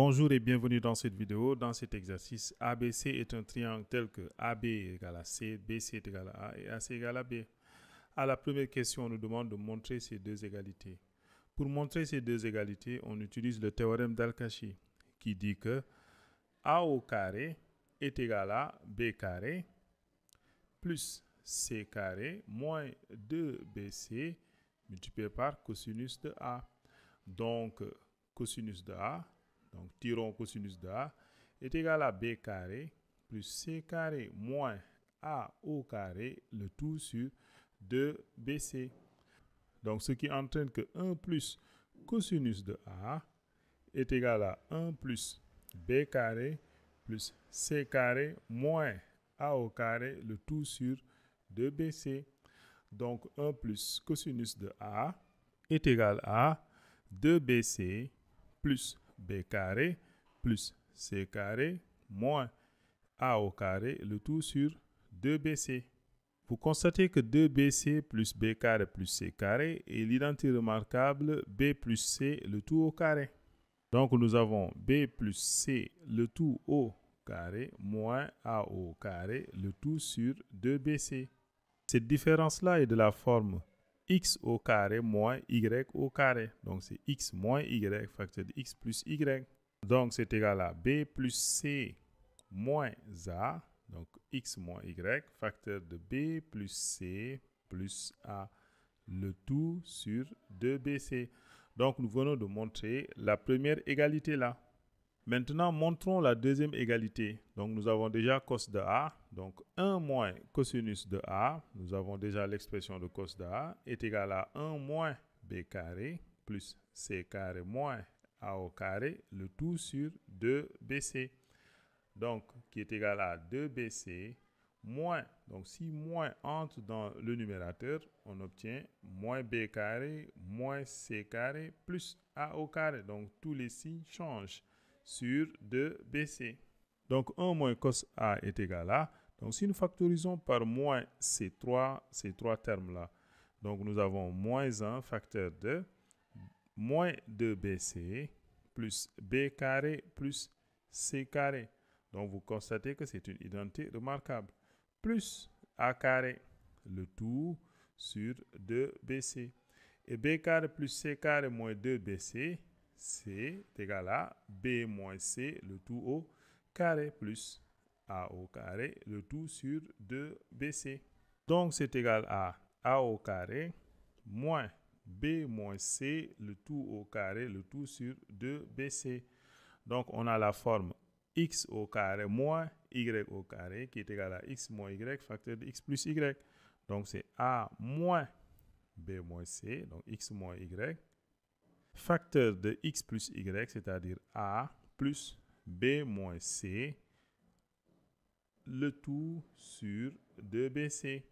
Bonjour et bienvenue dans cette vidéo. Dans cet exercice, ABC est un triangle tel que AB égale à C, BC est égal à A et AC égale à B. À la première question, on nous demande de montrer ces deux égalités. Pour montrer ces deux égalités, on utilise le théorème d'Al-Kashi qui dit que A au carré est égal à B carré plus C carré moins 2BC multiplié par cosinus de A. Donc, cosinus de A, donc tirons cosinus de A, est égal à B carré plus C carré moins A au carré, le tout sur 2BC. Donc, ce qui entraîne que 1 plus cosinus de A est égal à 1 plus B carré plus C carré moins A au carré, le tout sur 2BC. Donc, 1 plus cosinus de A est égal à 2BC plus B carré plus C carré moins A au carré, le tout sur 2BC. Vous constatez que 2BC plus B carré plus C carré est l'identité remarquable B plus C, le tout au carré. Donc nous avons B plus C, le tout au carré, moins A au carré, le tout sur 2BC. Cette différence-là est de la forme x au carré moins y au carré. Donc c'est x moins y, facteur de x plus y. Donc c'est égal à b plus c moins a, donc x moins y, facteur de b plus c plus a, le tout sur 2bc. Donc nous venons de montrer la première égalité là. Maintenant, montrons la deuxième égalité. Donc, nous avons déjà cos de A. Donc, 1 moins cosinus de A, nous avons déjà l'expression de cos de A, est égal à 1 moins B carré plus C carré moins A au carré, le tout sur 2BC. Donc, qui est égal à 2BC moins, donc si moins entre dans le numérateur, on obtient moins B carré moins C carré plus A au carré. Donc, tous les signes changent sur 2BC. Donc 1 moins cos A est égal à, donc si nous factorisons par moins ces trois termes-là, donc nous avons moins 1 facteur de moins 2BC plus B carré plus C carré. Donc vous constatez que c'est une identité remarquable. Plus A carré, le tout sur 2BC. Et B carré plus C carré moins 2BC, C est égal à B moins C, le tout au carré, plus A au carré, le tout sur 2BC. Donc, c'est égal à A au carré moins B moins C, le tout au carré, le tout sur 2BC. Donc, on a la forme x au carré moins y au carré qui est égal à x moins y, facteur de x plus y. Donc, c'est A moins B moins C, donc x moins y, facteur de x plus y, c'est-à-dire A plus B moins C, le tout sur 2BC.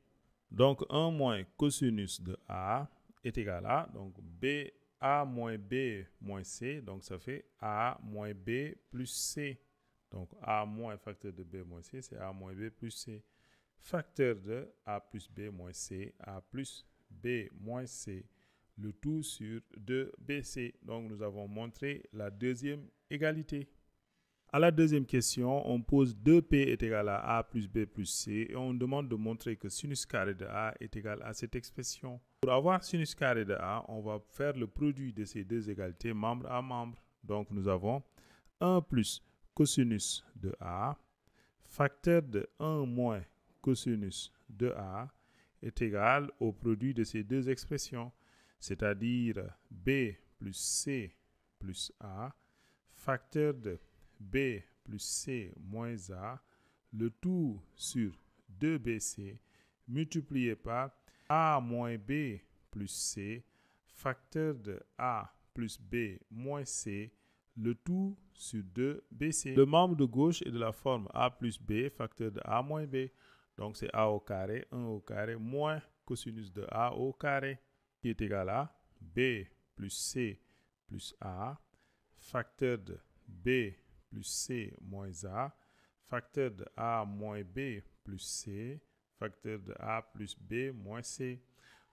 Donc 1 moins cosinus de A est égal à, donc B, A moins B moins C, donc ça fait A moins B plus C. Donc A moins facteur de B moins C, c'est A moins B plus C. Facteur de A plus B moins C, A plus B moins C, le tout sur 2BC. Donc, nous avons montré la deuxième égalité. À la deuxième question, on pose 2P est égal à A plus B plus C et on demande de montrer que sinus carré de A est égal à cette expression. Pour avoir sinus carré de A, on va faire le produit de ces deux égalités membre à membre. Donc, nous avons 1 plus cosinus de A, facteur de 1 moins cosinus de A est égal au produit de ces deux expressions, c'est-à-dire B plus C plus A, facteur de B plus C moins A, le tout sur 2BC, multiplié par A moins B plus C, facteur de A plus B moins C, le tout sur 2BC. Le membre de gauche est de la forme A plus B, facteur de A moins B. Donc c'est A au carré, 1 au carré, moins cosinus de A au carré, qui est égal à B plus C plus A, facteur de B plus C moins A, facteur de A moins B plus C, facteur de A plus B moins C.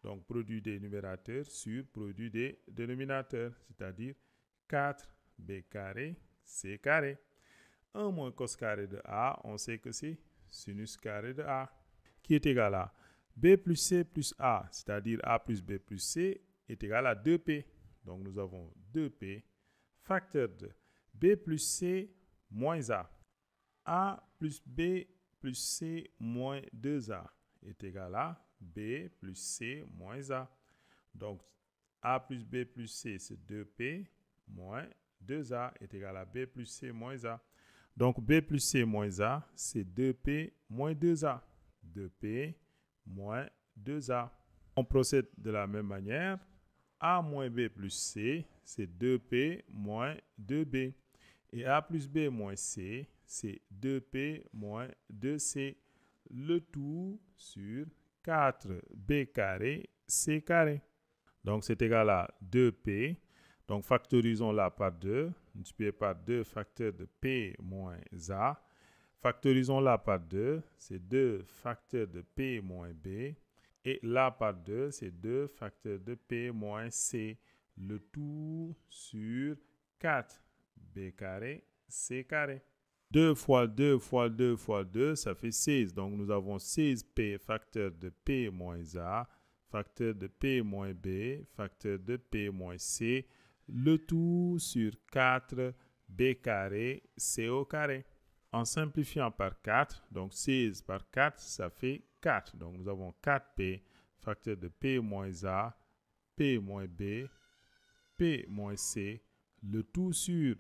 Donc produit des numérateurs sur produit des dénominateurs, c'est-à-dire 4B carré C carré. 1 moins cos carré de A, on sait que c'est sinus carré de A, qui est égal à B plus C plus A, c'est-à-dire A plus B plus C, est égal à 2P. Donc nous avons 2P, facteur de B plus C moins A. A plus B plus C moins 2A est égal à B plus C moins A. Donc A plus B plus C, c'est 2P moins 2A est égal à B plus C moins A. Donc B plus C moins A, c'est 2P moins 2A. 2P moins 2A. On procède de la même manière. A moins B plus C, c'est 2P moins 2B. Et A plus B moins C, c'est 2P moins 2C. Le tout sur 4B carré C carré. Donc c'est égal à 2P. Donc factorisons-la par 2. Multiplié par 2 facteur de P moins A. Factorisons-la par 2. C'est 2 facteur de P moins B. Et là par 2, c'est 2 facteur de P moins C. Le tout sur 4. B carré, C carré. 2 fois 2 fois 2 fois 2, ça fait 16. Donc nous avons 16P facteur de P moins A, facteur de P moins B, facteur de P moins C. Le tout sur 4, B carré, C au carré. En simplifiant par 4, donc 16 par 4, ça fait 4. Donc nous avons 4P, facteur de P moins A, P moins B, P moins C. Le tout sur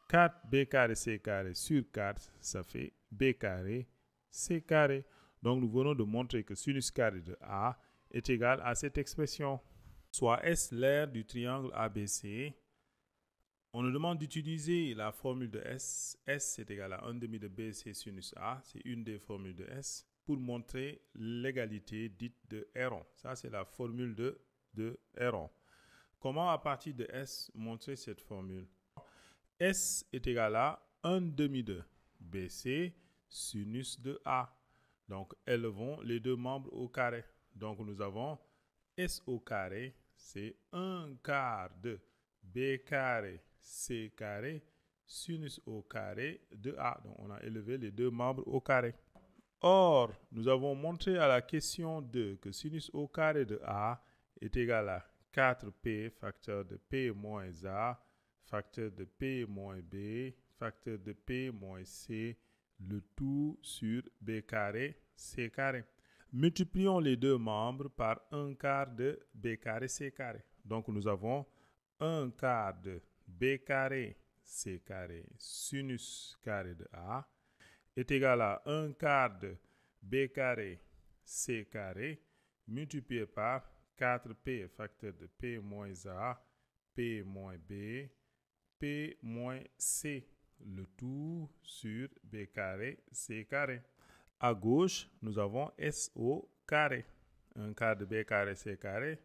4B carré C carré sur 4, ça fait B carré C carré. Donc nous venons de montrer que sinus carré de A est égal à cette expression. Soit S l'aire du triangle ABC. On nous demande d'utiliser la formule de S. S est égal à 1 demi de BC sinus A. C'est une des formules de S pour montrer l'égalité dite de Héron. Ça, c'est la formule de Héron. Comment, à partir de S, montrer cette formule? S est égal à 1 demi de BC sinus de A. Donc, élevons les deux membres au carré. Donc, nous avons S au carré, c'est 1 quart de B carré C carré sinus au carré de A. Donc, on a élevé les deux membres au carré. Or, nous avons montré à la question 2 que sinus au carré de A est égal à 4P facteur de P moins A, facteur de P moins B, facteur de P moins C, le tout sur B carré C carré. Multiplions les deux membres par 1 quart de B carré C carré. Donc nous avons 1 quart de B carré C carré sinus carré de A est égal à 1 quart de B carré C carré multiplié par 4P facteur de P moins A, P moins B, P moins C, le tout sur B carré C carré. À gauche, nous avons S au carré. 1 quart de B carré C carré,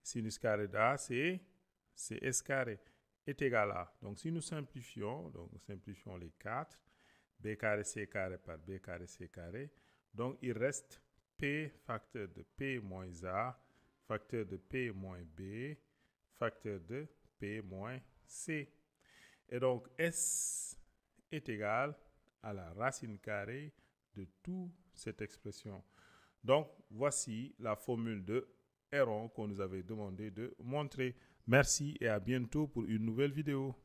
sinus carré de A, c'est S carré, est égal à. Donc si nous simplifions, les 4, B carré C carré par B carré C carré. Donc il reste P facteur de P moins A, facteur de P moins B, facteur de P moins C. Et donc S est égal à la racine carrée de toute cette expression. Donc voici la formule de Héron qu'on nous avait demandé de montrer. Merci et à bientôt pour une nouvelle vidéo.